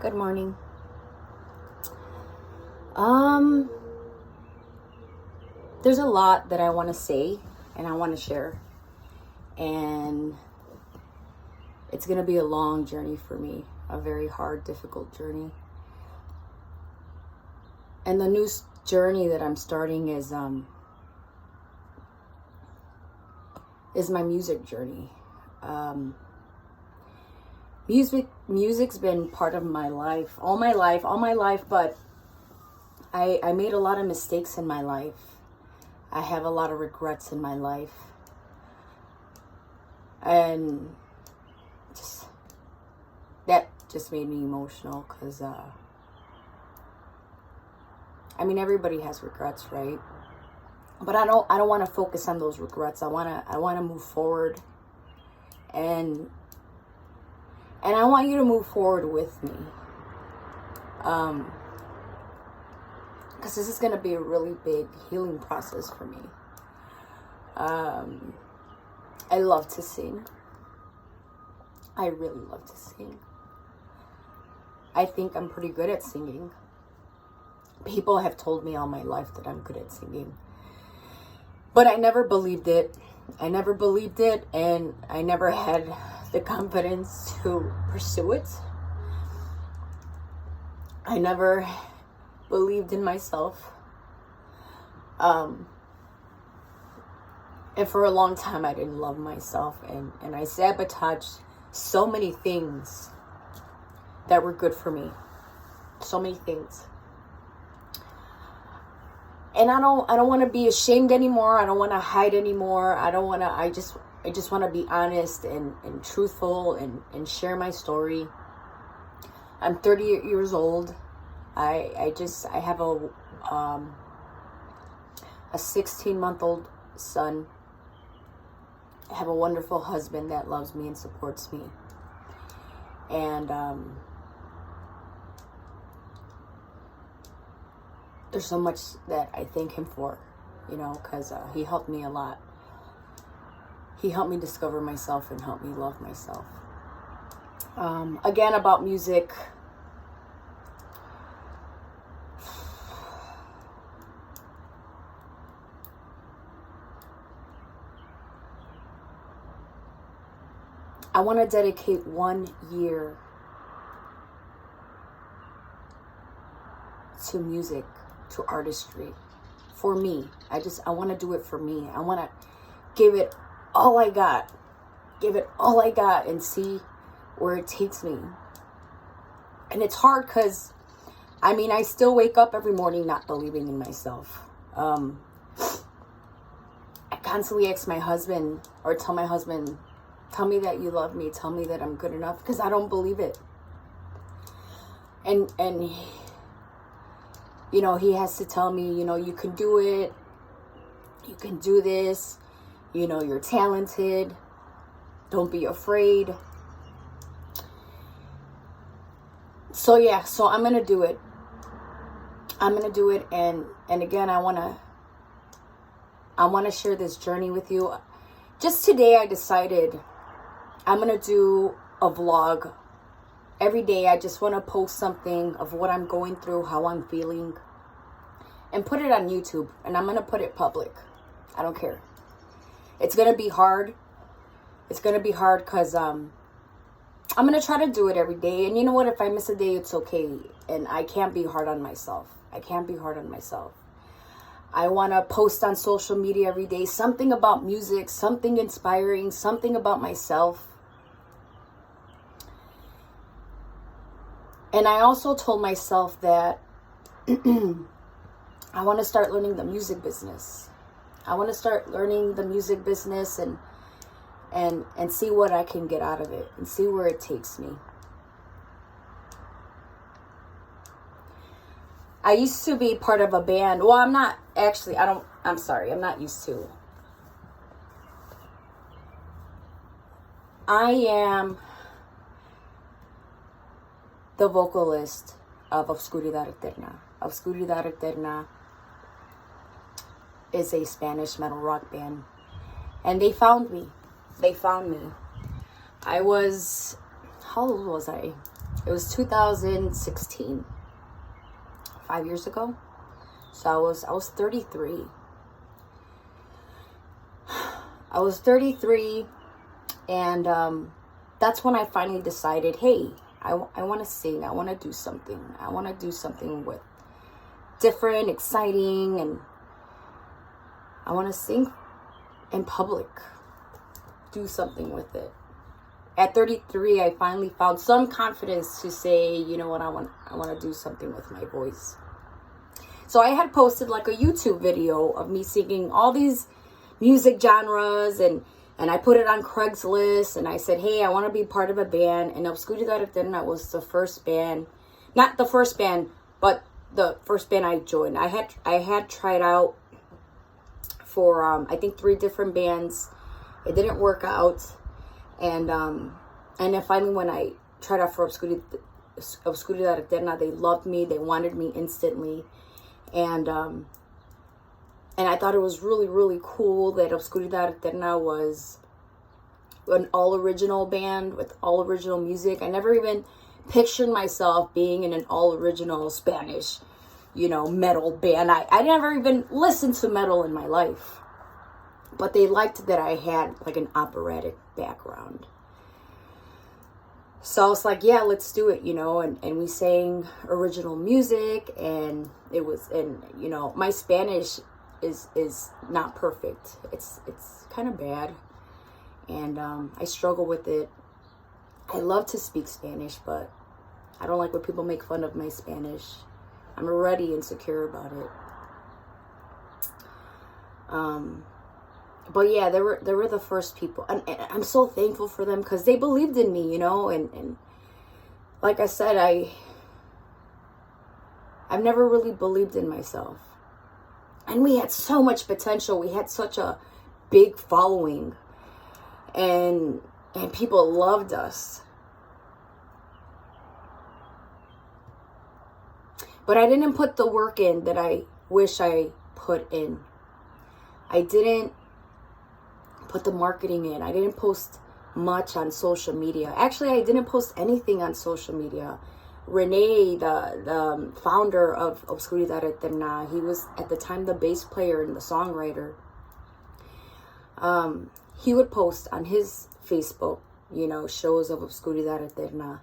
Good morning. Um, there's a lot that I want to say and I want to share. And it's going to be a long journey for me, a very hard, difficult journey. And the new journey that I'm starting is my music journey. Music's been part of my life, all my life, but I made a lot of mistakes in my life. I have a lot of regrets in my life. And that just made me emotional because, everybody has regrets, right? But I don't want to focus on those regrets. I want to move forward. And I want you to move forward with me. Because this is going to be a really big healing process for me. I love to sing. I really love to sing. I think I'm pretty good at singing. People have told me all my life that I'm good at singing. But I never believed it. And I never had the confidence to pursue it. I never believed in myself. And for a long time, I didn't love myself. And I sabotaged so many things that were good for me. So many things. And I don't want to be ashamed anymore. I don't want to hide anymore. I just want to be honest and truthful and share my story. I'm 38 years old. I have a 16-month-old son. I have a wonderful husband that loves me and supports me. And there's so much that I thank him for, because he helped me a lot. He helped me discover myself and helped me love myself. Again, about music. I want to dedicate 1 year to music, to artistry, for me. I want to do it for me. I want to give it all I got. And see where it takes me. And it's hard because, I still wake up every morning not believing in myself. I constantly ask my husband, or tell my husband, tell me that you love me. Tell me that I'm good enough, because I don't believe it. And he has to tell me, you can do it. You can do this. You're talented. Don't be afraid. So I'm going to do it. And again, I want to share this journey with you. Just today, I decided I'm going to do a vlog. Every day, I just want to post something of what I'm going through, how I'm feeling, and put it on YouTube. And I'm going to put it public. I don't care. It's going to be hard. It's going to be hard because I'm going to try to do it every day. And you know what? If I miss a day, it's okay. And I can't be hard on myself. I want to post on social media every day. Something about music, something inspiring, something about myself. And I also told myself that I want to start learning the music business. And see what I can get out of it and see where it takes me. I used to be part of a band. Well, I'm not actually, I'm not used to. I am the vocalist of Oscuridad Eterna. Oscuridad Eterna is a Spanish metal rock band. And they found me. I was, how old was I? It was 2016, 5 years ago. So I was 33. I was 33, and that's when I finally decided, hey, I want to sing. I want to do something. I want to do something with different, exciting, and I want to sing in public. Do something with it. At 33, I finally found some confidence to say, you know what, I want to do something with my voice. So I had posted like a YouTube video of me singing all these music genres, and I put it on Craigslist, and I said, hey, I want to be part of a band. And Obscuridad Eterna was the first band, not the first band, but the first band I joined. I had tried out for I think 3 different bands. It didn't work out, and then finally when I tried out for Obscuridad Eterna, they loved me. They wanted me instantly, and I thought it was really, really cool that Obscuridad Eterna was an all-original band with all-original music. I never even pictured myself being in an all-original Spanish, metal band. I never even listened to metal in my life. But they liked that I had like an operatic background. So I was like, yeah, let's do it, and we sang original music, and it was, and my Spanish is not perfect. It's kind of bad, and I struggle with it. I love to speak Spanish, but I don't like when people make fun of my Spanish. I'm already insecure about it. But yeah, they were the first people, and I'm so thankful for them because they believed in me, and like I said, I've never really believed in myself. And we had so much potential. We had such a big following, and people loved us. But I didn't put the work in that I wish I put in. I didn't put the marketing in. I didn't post much on social media. Actually, I didn't post anything on social media. Renee, the founder of Obscuridad Eterna, he was at the time the bass player and the songwriter. He would post on his Facebook, shows of Obscuridad Eterna.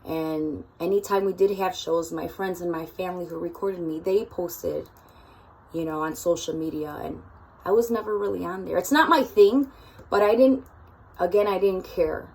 And anytime we did have shows, my friends and my family who recorded me, they posted, on social media, and I was never really on there. It's not my thing, but I didn't care.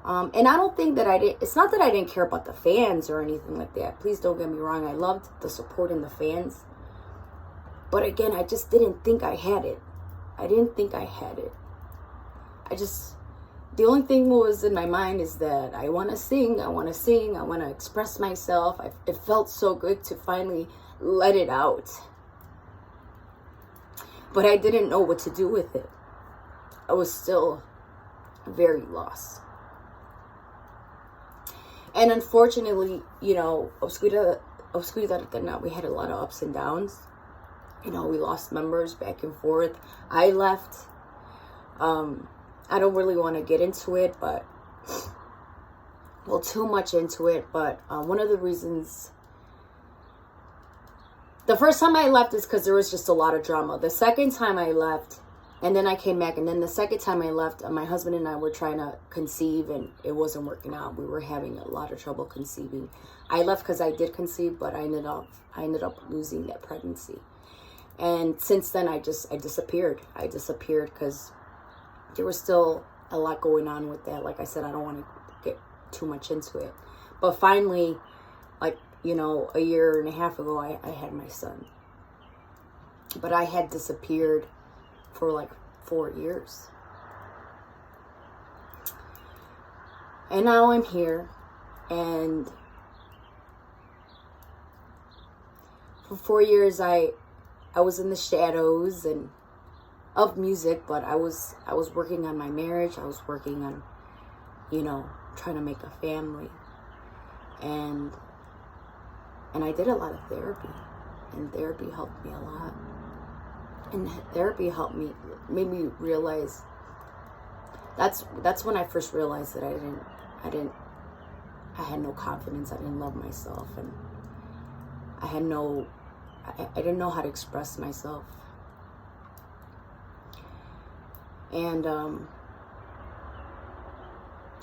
And I don't think that it's not that I didn't care about the fans or anything like that. Please don't get me wrong. I loved the support and the fans. But again, I just didn't think I had it. The only thing was in my mind is that I want to sing. I want to express myself. It felt so good to finally let it out. But I didn't know what to do with it. I was still very lost. And unfortunately, Obscuridad Eterna, we had a lot of ups and downs. We lost members back and forth. I left. I don't really want to get into it, but, too much into it. But one of the reasons, the first time I left is because there was just a lot of drama. The second time I left, and then I came back, and then the second time I left, my husband and I were trying to conceive, and it wasn't working out. We were having a lot of trouble conceiving. I left because I did conceive, but I ended up losing that pregnancy. And since then, I disappeared. I disappeared because there was still a lot going on with that. Like I said, I don't want to get too much into it. But finally, like, a year and a half ago, I had my son. But I had disappeared for like 4 years. And now I'm here, and for 4 years I was in the shadows and of music, but I was working on my marriage. I was working on, trying to make a family, and I did a lot of therapy, and therapy helped me a lot. And therapy made me realize, that's when I first realized that I I had no confidence. I didn't love myself, and I didn't know how to express myself. And I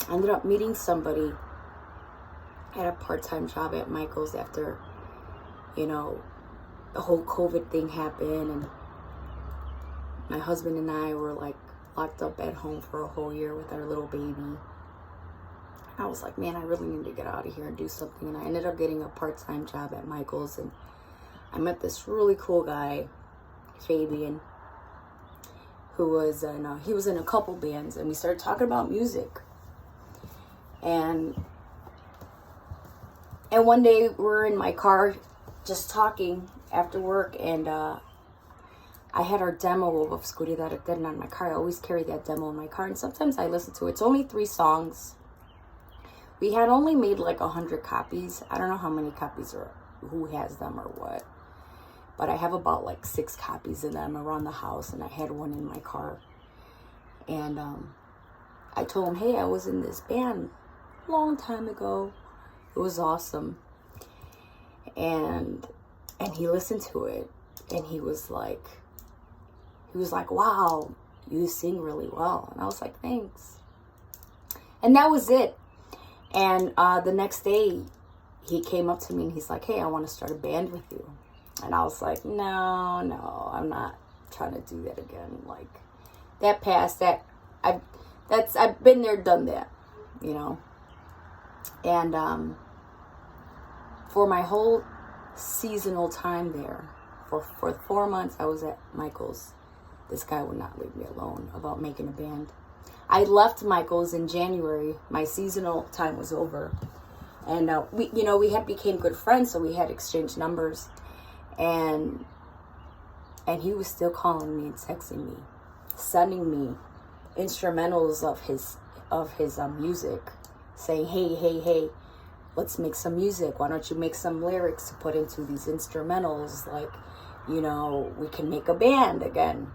ended up meeting somebody at a part-time job at Michael's after, you know, the whole COVID thing happened, and my husband and I were like locked up at home for a whole year with our little baby. I was like, man, I really need to get out of here and do something. And I ended up getting a part-time job at Michael's, and I met this really cool guy, Fabian, who was he was in a couple bands, and we started talking about music. And one day we're in my car just talking after work, and I had our demo of Oscuridad Eterna in my car. I always carry that demo in my car, and sometimes I listen to it. It's only 3 songs. We had only made like 100 copies. I don't know how many copies or who has them or what, but I have about like 6 copies of them around the house, and I had one in my car. And I told him, hey, I was in this band a long time ago. It was awesome. And he listened to it, and he was like, wow, you sing really well. And I was like, thanks. And that was it. And the next day, he came up to me and he's like, hey, I want to start a band with you. And I was like, no, I'm not trying to do that again. Like, that passed. I've been there, done that, you know. And for my whole seasonal time there, for 4 months I was at Michael's, this guy would not leave me alone about making a band. I left Michael's in January. My seasonal time was over, and we became good friends, so we had exchanged numbers, and he was still calling me and texting me, sending me instrumentals of his music, saying, hey, let's make some music. Why don't you make some lyrics to put into these instrumentals? Like, you know, we can make a band again.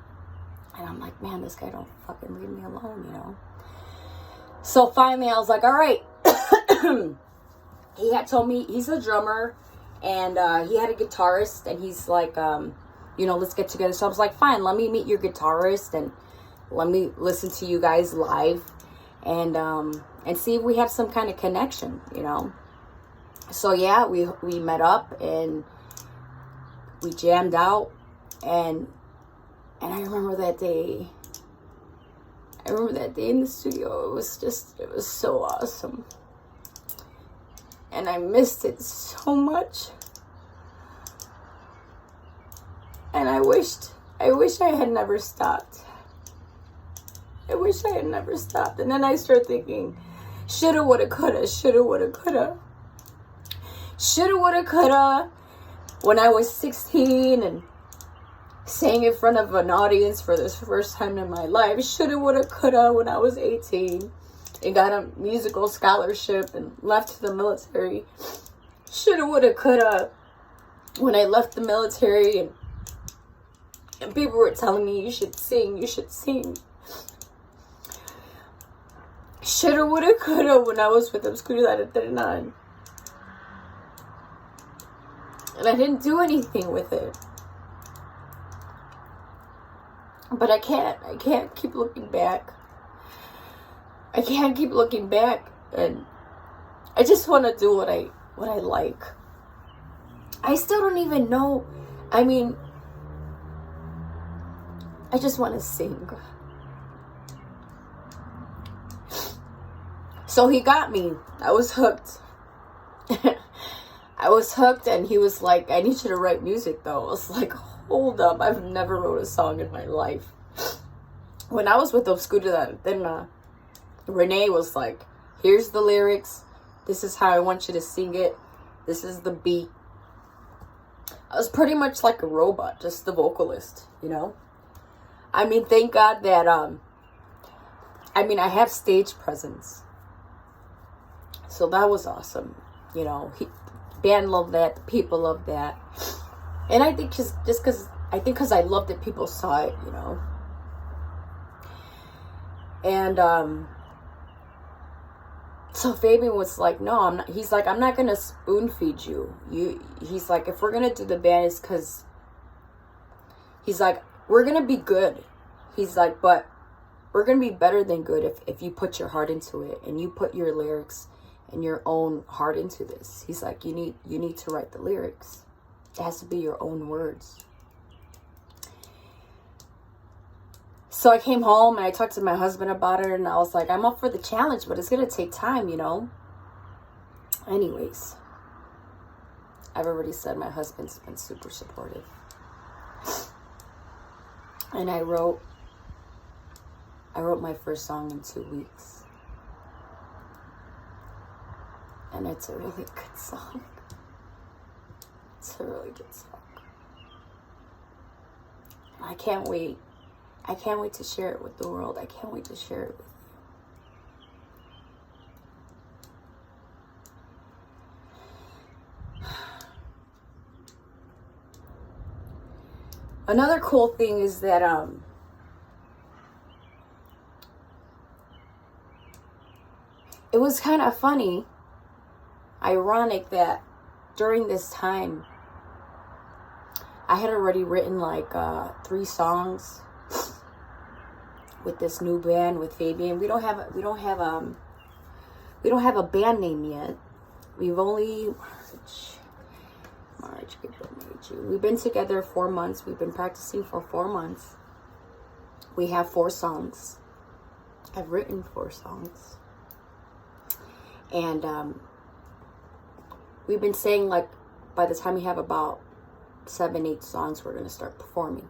And I'm like, man, this guy don't fucking leave me alone, you know? So finally I was like, all right. He had told me he's a drummer, and he had a guitarist, and he's like, let's get together. So I was like, fine, let me meet your guitarist, and let me listen to you guys live, and see if we have some kind of connection, you know? So yeah, we met up, and we jammed out, and I remember that day. In the studio. It was so awesome. And I missed it so much. And I wish I had never stopped. And then I started thinking, shoulda, woulda, coulda. When I was 16 and sang in front of an audience for the first time in my life. Shoulda, woulda, coulda when I was 18 and got a musical scholarship and left the military. Shoulda, woulda, coulda when I left the military and people were telling me, you should sing. Shoulda, woulda, coulda when I was with Oscuridad Eterna. And I didn't do anything with it. But I can't keep looking back. And I just want to do what I like. I still don't even know. I mean, I just want to sing. So he got me. I was hooked. And he was like, I need you to write music though. I was like, hold up, I've never wrote a song in my life. When I was with Oscuridad, then Renee was like, here's the lyrics. This is how I want you to sing it. This is the beat. I was pretty much like a robot, just the vocalist, you know? I mean, thank God that, I have stage presence. So that was awesome. You know, band loved that. The people loved that. And I think just because I loved it, people saw it, you know. And So Fabian was like, no, I'm not. He's like, I'm not going to spoon feed you. He's like, if we're going to do the band, it's because, he's like, we're going to be good. He's like, but we're going to be better than good if you put your heart into it and you put your lyrics and your own heart into this. He's like, you need to write the lyrics. It has to be your own words. So I came home and I talked to my husband about it, and I was like, I'm up for the challenge, but it's going to take time, you know. Anyways, I've already said my husband's been super supportive. And I wrote my first song in 2 weeks. And it's a really good song. It's a really good song. I can't wait. I can't wait to share it with the world. I can't wait to share it with you. Another cool thing is that it was kind of funny, ironic that during this time I had already written like 3 songs with this new band with Fabian. We don't have a band name yet. We've only March, April, May, June. We've been together 4 months. We've been practicing for 4 months. We have 4 songs. I've written 4 songs. And we've been saying, like, by the time we have about 7, 8 songs, we're going to start performing.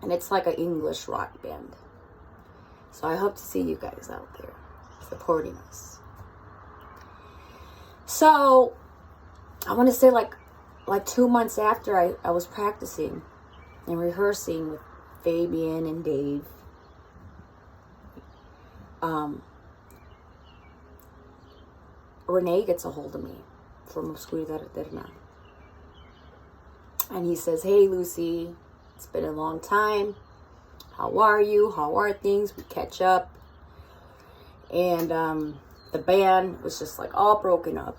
And it's like an English rock band. So I hope to see you guys out there supporting us. So I want to say like 2 months after I was practicing and rehearsing with Fabian and Dave, Renee gets a hold of me from Obscuridad Eterna. And he says, hey, Lucy, it's been a long time. How are you? How are things? We catch up. And the band was just like all broken up.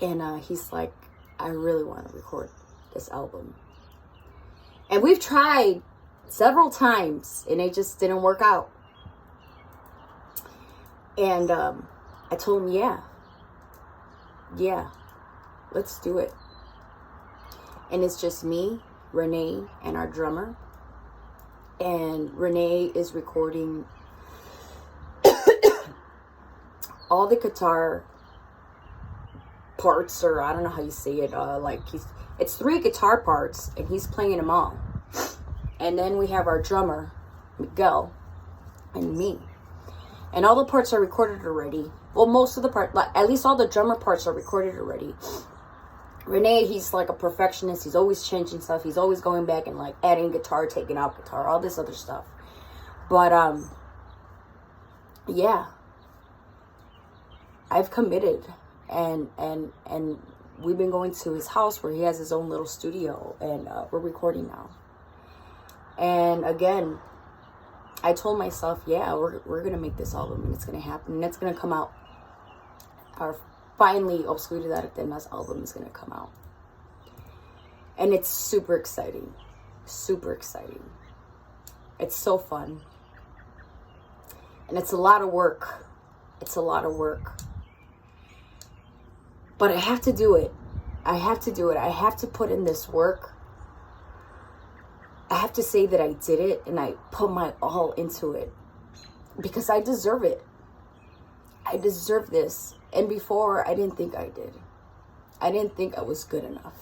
And he's like, I really want to record this album. And we've tried several times and it just didn't work out. And I told him, yeah, let's do it. And it's just me, Renee, and our drummer. And Renee is recording all the guitar parts, or I don't know how you say it. It's 3 guitar parts, and he's playing them all. And then we have our drummer, Miguel, and me. And all the parts are recorded already. Well, most of the parts, like, at least all the drummer parts are recorded already. Renee, he's like a perfectionist. He's always changing stuff. He's always going back and like adding guitar, taking out guitar, all this other stuff. But yeah, I've committed, and we've been going to his house where he has his own little studio, and we're recording now. And again, I told myself, yeah, we're gonna make this album, and it's gonna happen, and it's gonna come out. Finally, Obscuridad Eterna's album is going to come out. And it's super exciting. Super exciting. It's so fun. And it's a lot of work. It's a lot of work. But I have to do it. I have to do it. I have to put in this work. I have to say that I did it and I put my all into it. Because I deserve it. I deserve this. And before, I didn't think I did. I didn't think I was good enough.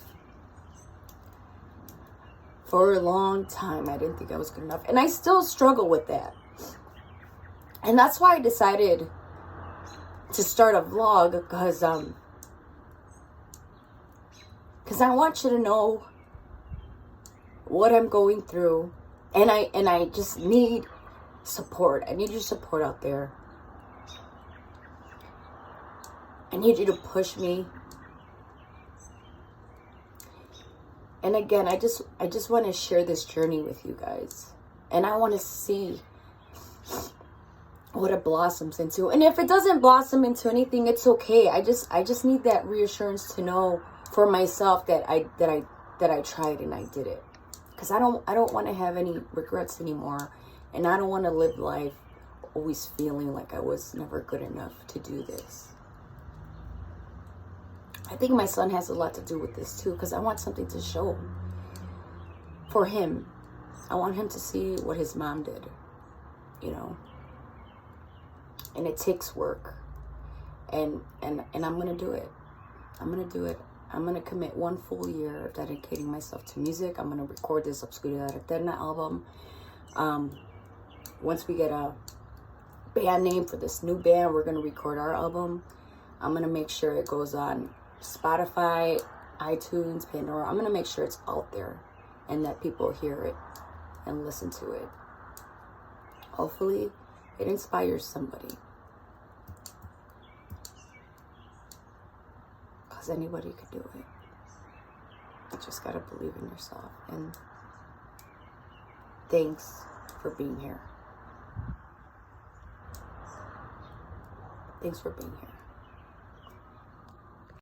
For a long time, I didn't think I was good enough. And I still struggle with that. And that's why I decided to start a vlog, because I want you to know what I'm going through. And I just need support. I need your support out there. I need you to push me. And again, I just want to share this journey with you guys. And I want to see what it blossoms into. And if it doesn't blossom into anything, it's okay. I just need that reassurance to know for myself that I tried and I did it. Because I don't want to have any regrets anymore, and I don't want to live life always feeling like I was never good enough to do this. I think my son has a lot to do with this too, because I want something to show for him. I want him to see what his mom did, you know. And it takes work, and I'm gonna do it. I'm gonna do it. I'm going to commit 1 full year of dedicating myself to music. I'm going to record this Obscuridad Eterna album. Once we get a band name for this new band, we're going to record our album. I'm going to make sure it goes on Spotify, iTunes, Pandora. I'm going to make sure it's out there and that people hear it and listen to it. Hopefully, it inspires somebody. Anybody could do it. You just gotta believe in yourself. And thanks for being here. Thanks for being here.